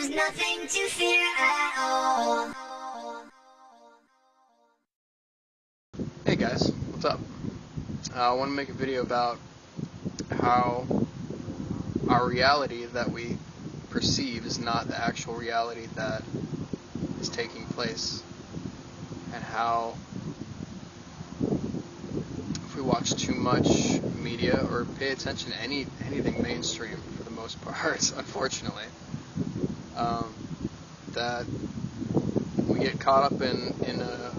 There's nothing to fear at all. Hey guys, what's up? I want to make a video about how our reality that we perceive is not the actual reality that is taking place, and how if we watch too much media or pay attention to anything mainstream for the most part, unfortunately, that we get caught up in a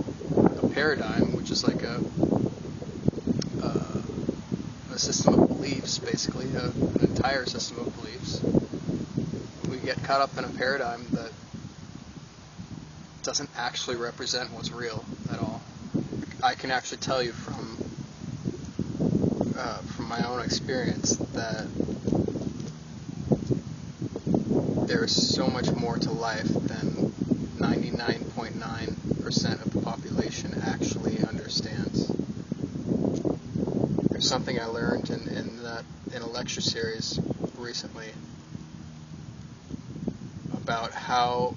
paradigm, which is like a system of beliefs, basically, an entire system of beliefs. We get caught up in a paradigm that doesn't actually represent what's real at all. I can actually tell you from my own experience that there's so much more to life than 99.9% of the population actually understands. There's something I learned in a lecture series recently about how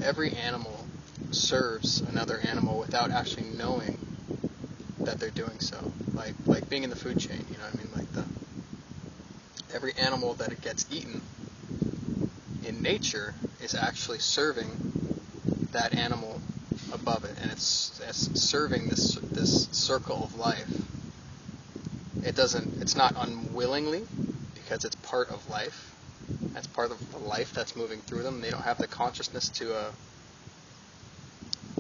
every animal serves another animal without actually knowing that they're doing so. Like being in the food chain, you know what I mean? Like every animal that it gets eaten in nature is actually serving that animal above it, and it's serving this circle of life. It's not unwillingly, because it's part of life. That's part of the life that's moving through them. They don't have the consciousness to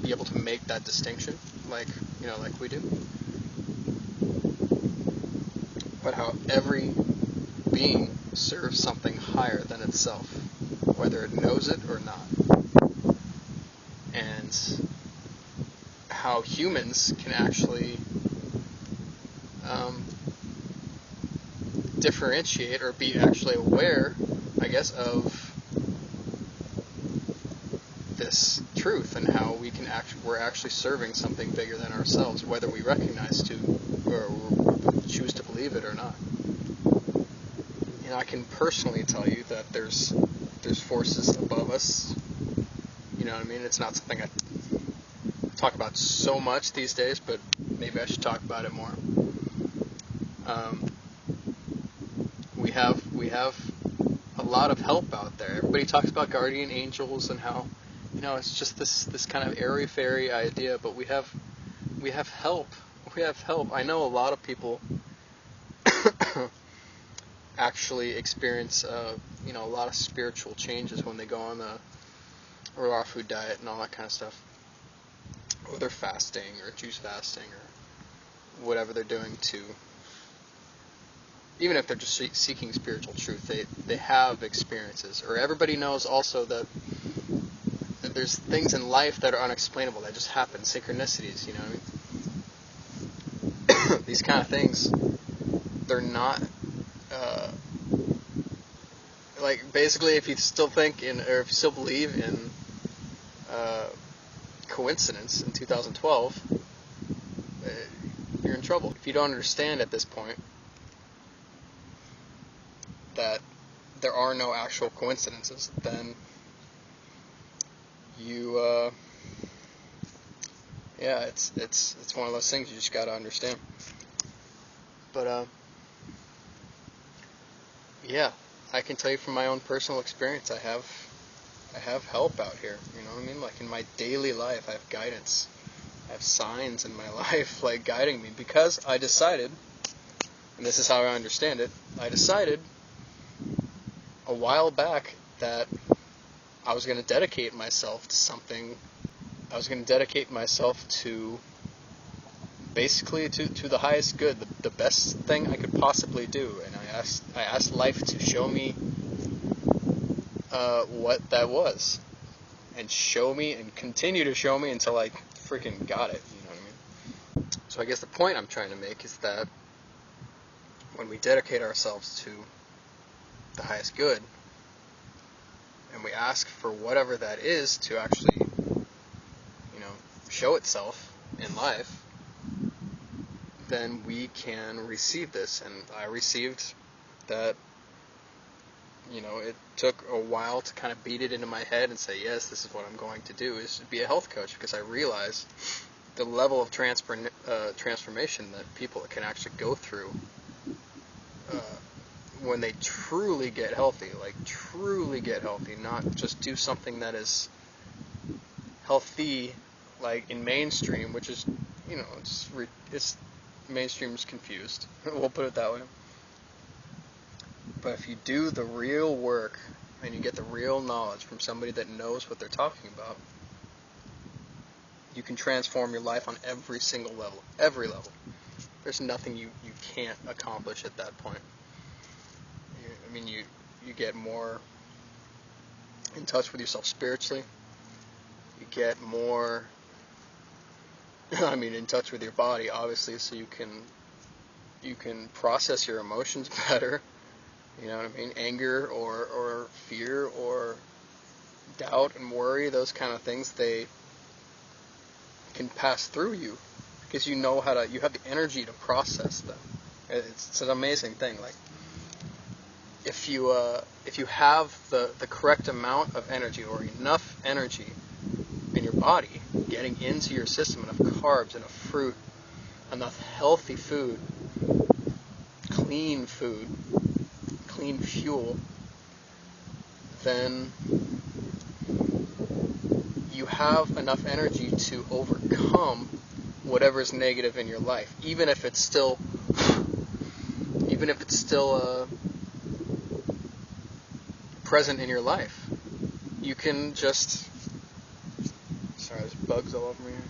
be able to make that distinction, like we do. But how every being serves something higher than itself, whether it knows it or not. And how humans can actually differentiate or be actually aware, I guess, of this truth, and how we're actually serving something bigger than ourselves, whether we recognize or choose to believe it or not. I can personally tell you that there's forces above us. You know what I mean? It's not something I talk about so much these days, but maybe I should talk about it more. We have a lot of help out there. Everybody talks about guardian angels and how, it's just this kind of airy-fairy idea, but we have help. We have help. I know a lot of people actually experience a lot of spiritual changes when they go on the raw food diet and all that kind of stuff, or they're fasting or juice fasting or whatever they're doing to, even if they're just seeking spiritual truth, they have experiences. Or everybody knows also that there's things in life that are unexplainable, that just happen, synchronicities, you know what I mean? These kind of things, they're not basically, if you still think or if you still believe in coincidence in 2012, you're in trouble. If you don't understand at this point that there are no actual coincidences, then you it's one of those things you just gotta understand. But I can tell you from my own personal experience, I have help out here, you know what I mean? Like in my daily life, I have guidance. I have signs in my life, like guiding me, because I decided, and this is how I understand it, I decided a while back that I was going to dedicate myself to something. I was going to dedicate myself to basically to the highest good, the best thing I could possibly do. And I asked life to show me what that was, and show me and continue to show me until I freaking got it. You know what I mean? So I guess the point I'm trying to make is that when we dedicate ourselves to the highest good, and we ask for whatever that is to actually, show itself in life, then we can receive this. And I received that It took a while to kind of beat it into my head and say, yes, this is what I'm going to do, is to be a health coach, because I realize the level of transformation that people can actually go through uh, when they truly get healthy, not just do something that is healthy, like in mainstream, which is, it's mainstream's confused. We'll put it that way. But if you do the real work and you get the real knowledge from somebody that knows what they're talking about, you can transform your life on every single level. Every level. There's nothing you can't accomplish at that point. You get more in touch with yourself spiritually. You get more, in touch with your body, obviously, so you can process your emotions better. You know what I mean? Anger or fear or doubt and worry, those kind of things, they can pass through you because you have the energy to process them. It's an amazing thing. Like, if you have the correct amount of energy, or enough energy in your body getting into your system, enough carbs, enough fruit, enough healthy food, clean fuel, then you have enough energy to overcome whatever's negative in your life, even if it's still present in your life. You can just, sorry, there's bugs all over me here.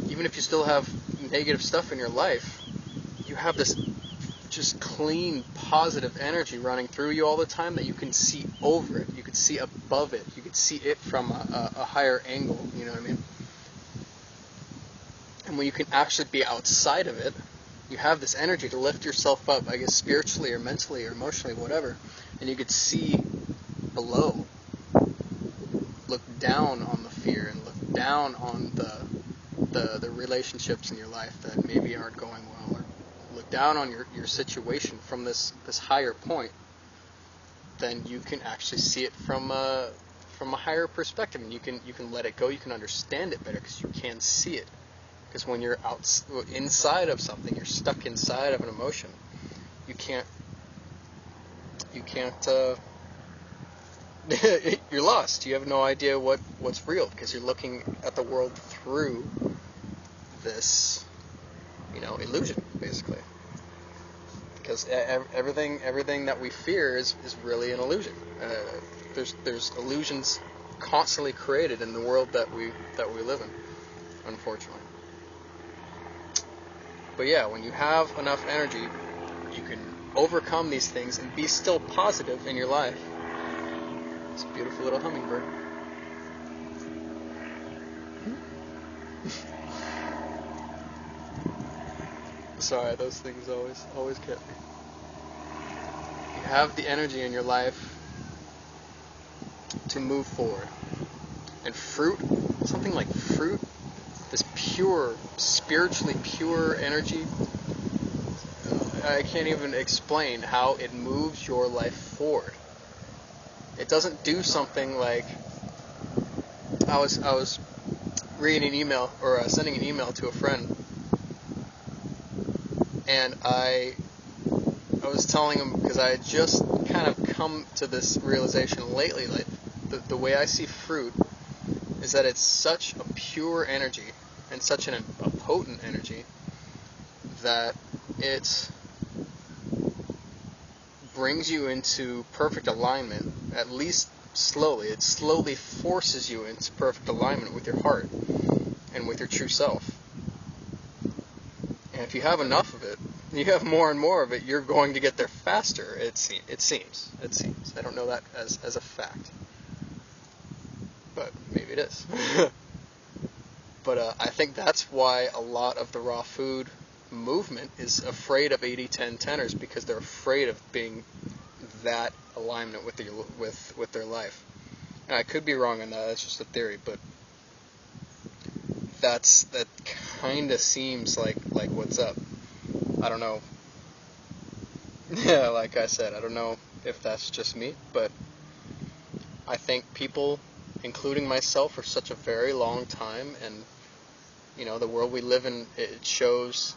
Even if you still have negative stuff in your life, you have this just clean, positive energy running through you all the time that you can see over it. You can see above it. You can see it from a higher angle. You know what I mean? And when you can actually be outside of it, you have this energy to lift yourself up, I guess, spiritually or mentally or emotionally, whatever, and you could see below, look down on the fear and look down on the relationships in your life that maybe aren't going well, or look down on your situation from this higher point. Then you can actually see it from a higher perspective, and you can let it go. You can understand it better because you can see it. Because when you're inside of something, you're stuck inside of an emotion. You can't. You're lost. You have no idea what's real because you're looking at the world through this, illusion, basically. Because everything that we fear is really an illusion. There's illusions constantly created in the world that we live in, unfortunately. But yeah, when you have enough energy, you can overcome these things and be still positive in your life. It's a beautiful little hummingbird. Sorry, those things always get me. You have the energy in your life to move forward. And fruit, something like fruit, this pure, spiritually pure energy, I can't even explain how it moves your life forward. It doesn't do something like, I was reading an email, or sending an email to a friend, and I was telling him, because I had just kind of come to this realization lately, like the way I see fruit is that it's such a pure energy and such a potent energy that it brings you into perfect alignment, at least slowly. It slowly forces you into perfect alignment with your heart and with your true self. And if you have enough of it, you have more and more of it, you're going to get there faster, it seems. I don't know that as a fact. But maybe it is. But I think that's why a lot of the raw food movement is afraid of 80-10-10ers, because they're afraid of being that alignment with their life. And I could be wrong on that. That's just a theory, but that kind of seems like what's up. I don't know. Yeah, like I said, I don't know if that's just me, but I think people, including myself, for such a very long time, and the world we live in, it shows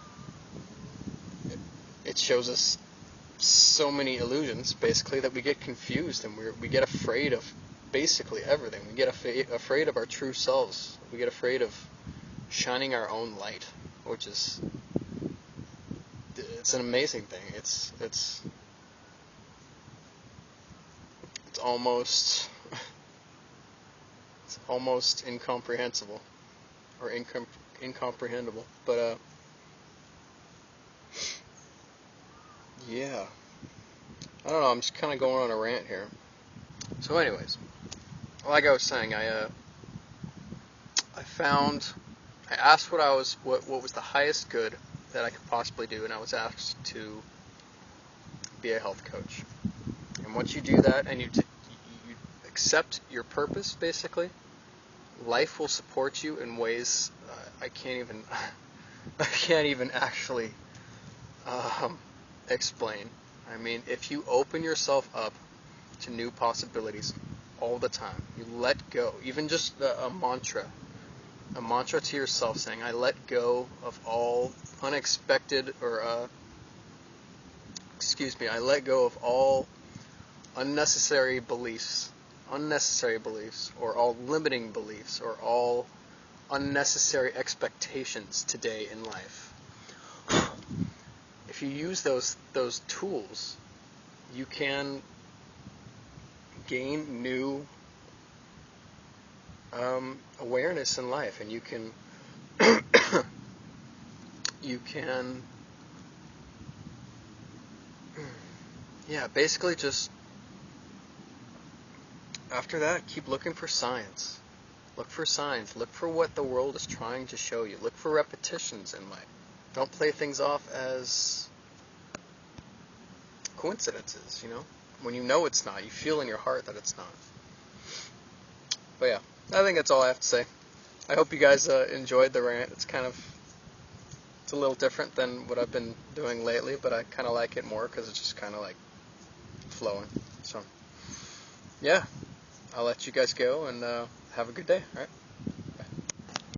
us so many illusions, basically, that we get confused and we get afraid of basically everything. We get afraid of our true selves. We get afraid of shining our own light, which is it's an amazing thing. It's almost it's almost incomprehensible or incomprehensible. But yeah, I don't know. I'm just kind of going on a rant here. So, anyways, like I was saying, I asked what was the highest good that I could possibly do, and I was asked to be a health coach. And once you do that, and you accept your purpose, basically, life will support you in ways I can't even actually explain. I mean, if you open yourself up to new possibilities all the time, you let go, even just a mantra to yourself saying, I let go of all unexpected or I let go of all unnecessary beliefs, or all limiting beliefs, or all unnecessary expectations today in life. If you use those tools, you can gain new awareness in life, and you can basically just after that keep looking for signs. Look for signs. Look for what the world is trying to show you. Look for repetitions in life. Don't play things off as coincidences, when you know it's not. You feel in your heart that it's not. But yeah, I think that's all I have to say. I hope you guys enjoyed the rant. It's a little different than what I've been doing lately, but I kind of like it more because it's just kind of like flowing. So, yeah, I'll let you guys go and have a good day. All right.